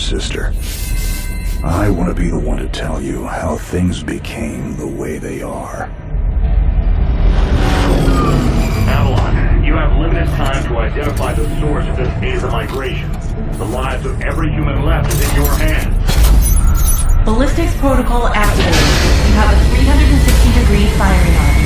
sister. I want to be the one to tell you how things became the way they are. Avalon, you have limited time to identify the source of this Aether migration. The lives of every human left is in your hands. Ballistics protocol activated. You have a 360-degree firing arc.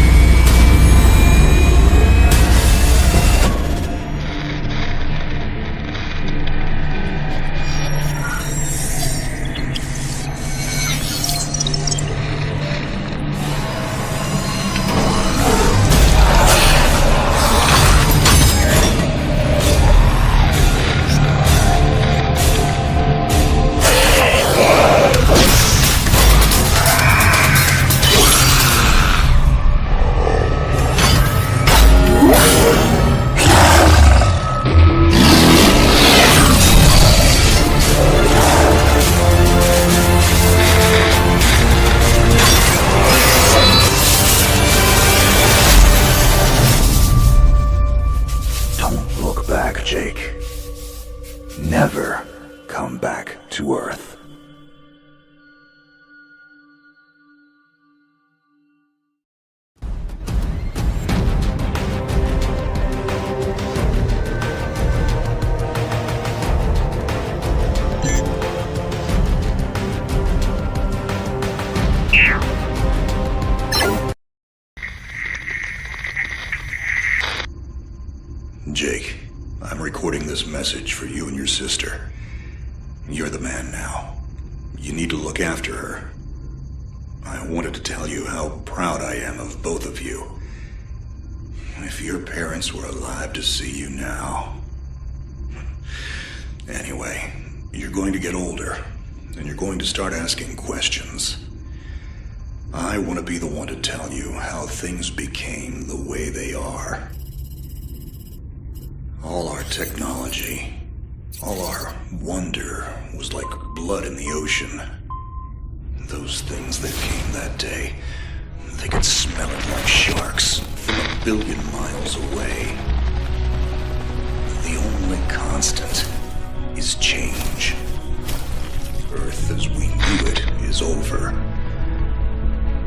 Jake. Never come back to Earth. Jake, I'm recording this message for you and your sister. You're the man now. You need to look after her. I wanted to tell you how proud I am of both of you. If your parents were alive to see you now. Anyway, you're going to get older, and you're going to start asking questions. I want to be the one to tell you how things became the way they are. All our technology, all our wonder was like blood in the ocean. Those things that came that day, they could smell it like sharks from 1 billion miles away. The only constant is change. Earth as we knew it is over.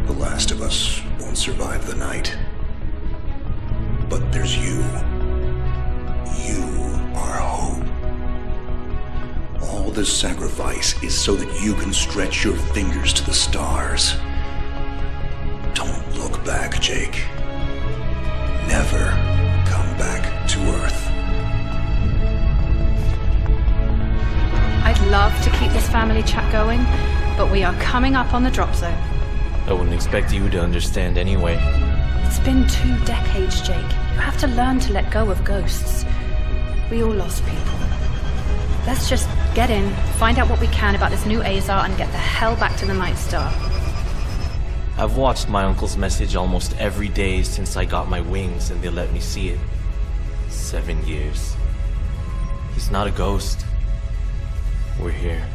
The last of us won't survive the night. But there's you. You are hope. All this sacrifice is so that you can stretch your fingers to the stars. Don't look back, Jake. Never come back to Earth. I'd love to keep this family chat going, but we are coming up on the drop zone. I wouldn't expect you to understand anyway. It's been 2 decades, Jake. You have to learn to let go of ghosts. We all lost people. Let's just get in, find out what we can about this new Azar, and get the hell back to the Night Star. I've watched my uncle's message almost every day since I got my wings and they let me see it. 7 years. He's not a ghost. We're here.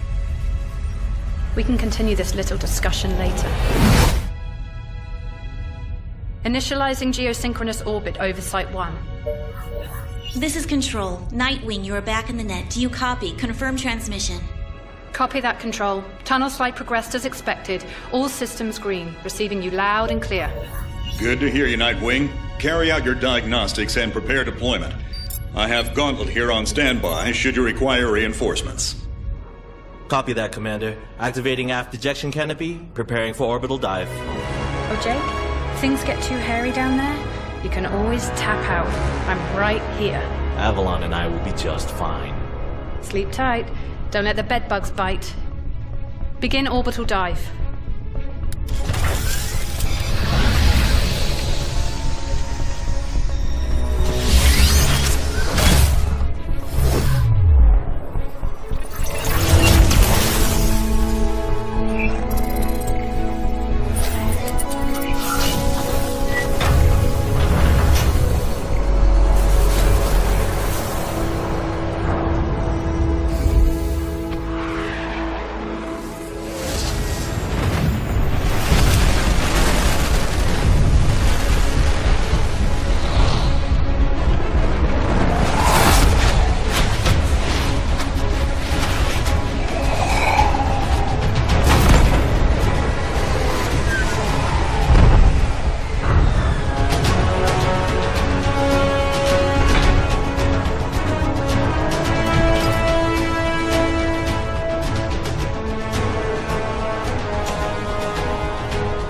We can continue this little discussion later. Initializing geosynchronous orbit over Site 1. This is Control. Nightwing, you are back in the net. Do you copy? Confirm transmission. Copy that, Control. Tunnel slide progressed as expected. All systems green. Receiving you loud and clear. Good to hear you, Nightwing. Carry out your diagnostics and prepare deployment. I have Gauntlet here on standby should you require reinforcements. Copy that, Commander. Activating aft ejection canopy, preparing for orbital dive. Oh, Jake? If things get too hairy down there, you can always tap out. I'm right here. Avalon and I will be just fine. Sleep tight. Don't let the bedbugs bite. Begin orbital dive.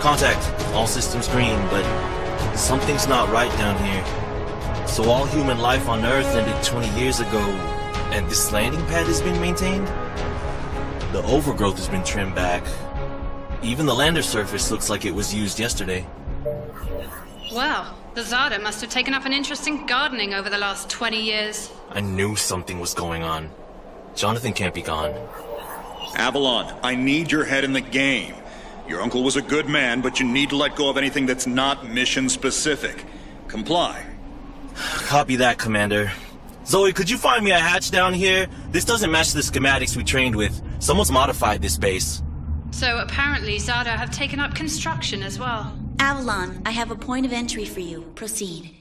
Contact. All systems green, but something's not right down here. So all human life on Earth ended 20 years ago, and this landing pad has been maintained? The overgrowth has been trimmed back. Even the lander surface looks like it was used yesterday. Well, the Zada must have taken up an interest in gardening over the last 20 years. I knew something was going on. Jonathan can't be gone. Avalon, I need your head in the game. Your uncle was a good man, but you need to let go of anything that's not mission-specific. Comply. Copy that, Commander. Zoe, could you find me a hatch down here? This doesn't match the schematics we trained with. Someone's modified this base. So apparently Zada have taken up construction as well. Avalon, I have a point of entry for you. Proceed.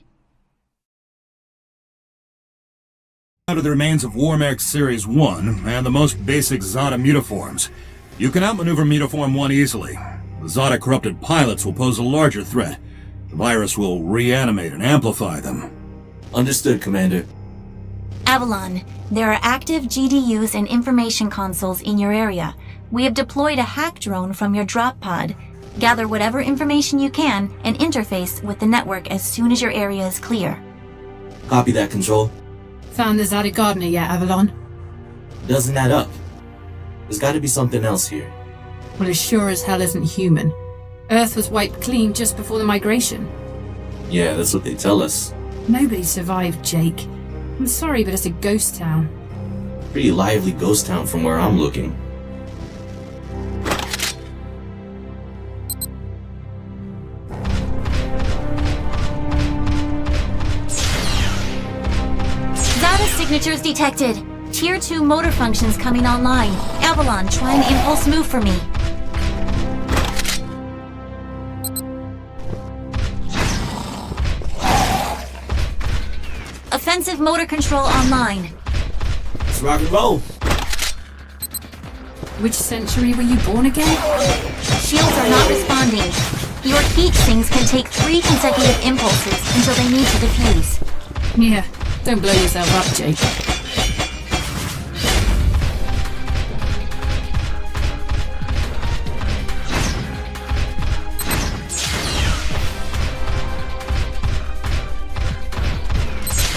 Out of the remains of Warmech Series 1 and the most basic Zada mutaforms. You can outmaneuver Mutaform 1 easily. The Zada corrupted pilots will pose a larger threat. The virus will reanimate and amplify them. Understood, Commander. Avalon, there are active GDUs and information consoles in your area. We have deployed a hack drone from your drop pod. Gather whatever information you can and interface with the network as soon as your area is clear. Copy that, Control. Found the Zada Gardener yet, Avalon? Doesn't add up. There's gotta be something else here. Well, it sure as hell isn't human. Earth was wiped clean just before the migration. Yeah, that's what they tell us. Nobody survived, Jake. I'm sorry, but it's a ghost town. Pretty lively ghost town from where I'm looking. Zada signatures detected. Tier 2 motor functions coming online. Avalon, try an impulse move for me. Offensive motor control online. Let's rock and roll. Which century were you born again? Shields are not responding. Your heat sinks can take 3 consecutive impulses until they need to defuse. Yeah, don't blow yourself up, Jake.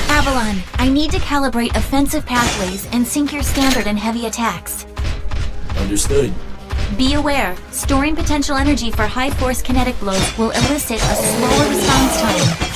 Avalon, I need to calibrate offensive pathways and sync your standard and heavy attacks. Understood. Be aware, storing potential energy for high-force kinetic blows will elicit a slower response time.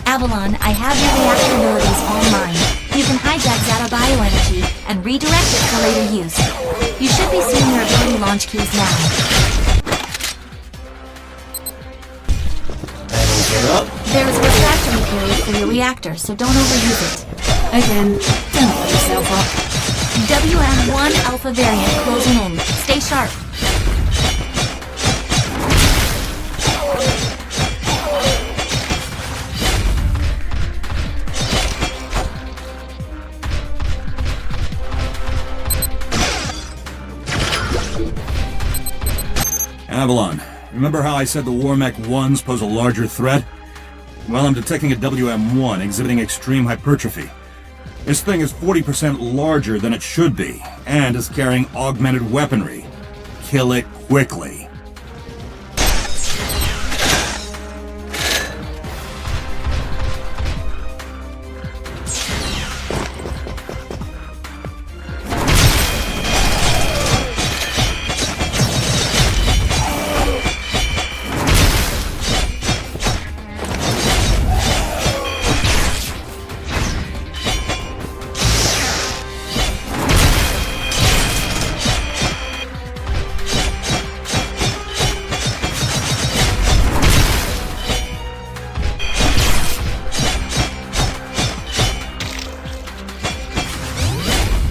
Avalon, I have your reactor abilities online. You can hijack Zada bioenergy and redirect it for later use. You should be seeing your ability launch keys now. There is a refractory period for your reactor, so don't overuse it. Again, don't blow yourself up. WM1 Alpha variant closing in. Stay sharp. Avalon, remember how I said the Warmech 1s pose a larger threat? Well, I'm detecting a WM1 exhibiting extreme hypertrophy. This thing is 40% larger than it should be, and is carrying augmented weaponry. Kill it quickly.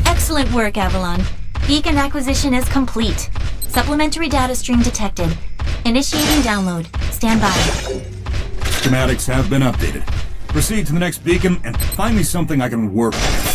Excellent work, Avalon. Beacon acquisition is complete. Supplementary data stream detected. Initiating download. Stand by. Schematics have been updated. Proceed to the next beacon and find me something I can work with.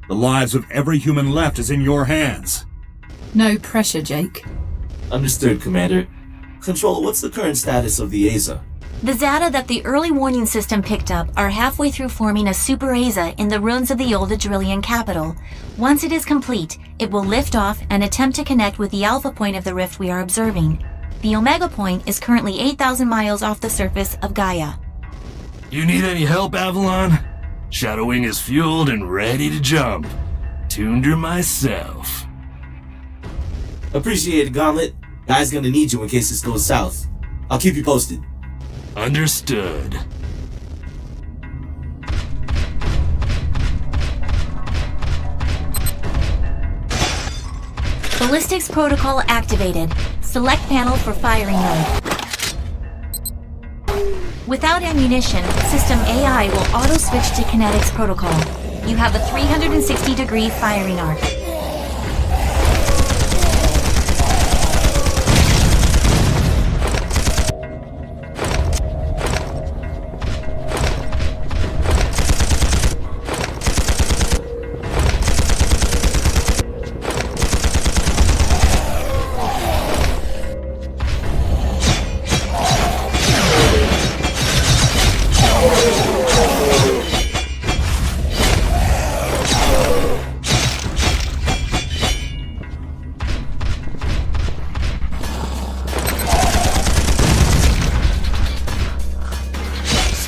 The lives of every human left is in your hands. No pressure, Jake. Understood, Commander. Control, what's the current status of the Aza? The Zata that the early warning system picked up are halfway through forming a super Aza in the ruins of the old Adrillian capital. Once it is complete, it will lift off and attempt to connect with the alpha point of the rift we are observing. The Omega point is currently 8,000 miles off the surface of Gaia. You need any help, Avalon? Shadowwing is fueled and ready to jump. Tuned her myself. Appreciate it, Gauntlet. Guy's gonna need you in case this goes south. I'll keep you posted. Understood. Ballistics protocol activated. Select panel for firing mode. Without ammunition, System AI will auto-switch to kinetics protocol. You have a 360-degree firing arc.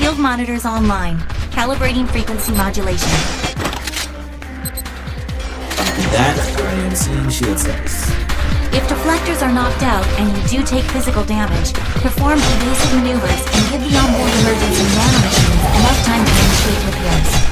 Shield monitors online. Calibrating frequency modulation. That I am seeing shield status. If deflectors are knocked out and you do take physical damage, perform evasive maneuvers and give the onboard emergency nanomachines enough time to initiate repairs.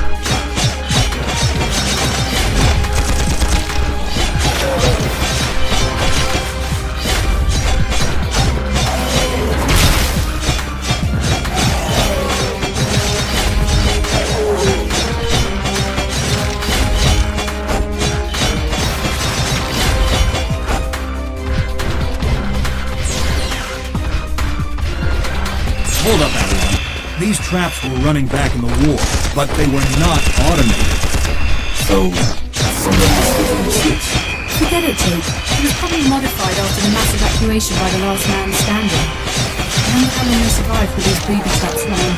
Hold up, Avalon. These traps were running back in the war, but they were not automated. So, somebody was flipping the switch. Forget it, Jake. It was probably modified after the mass evacuation by the last man standing. I wonder how long they survived with these booby traps running.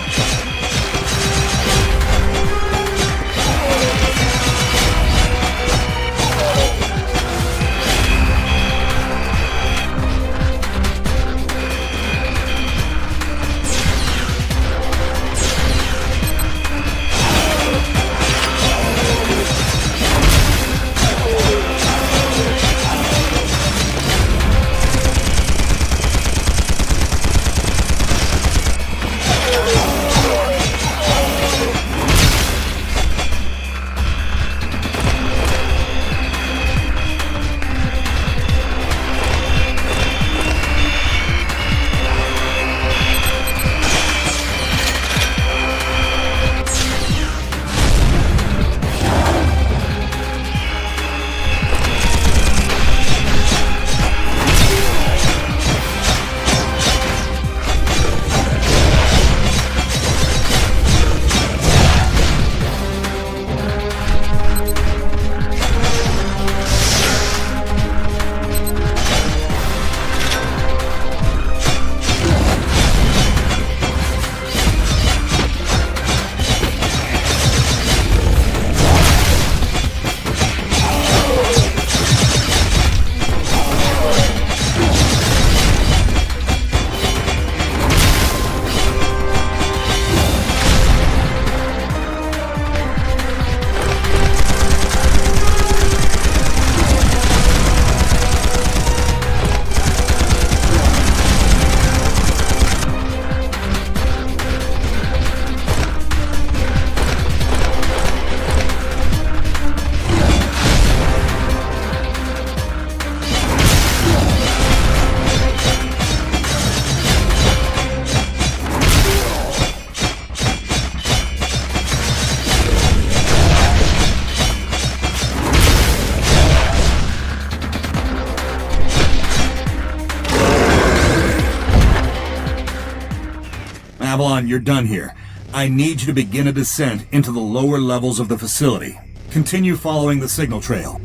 Avalon, you're done here. I need you to begin a descent into the lower levels of the facility. Continue following the signal trail.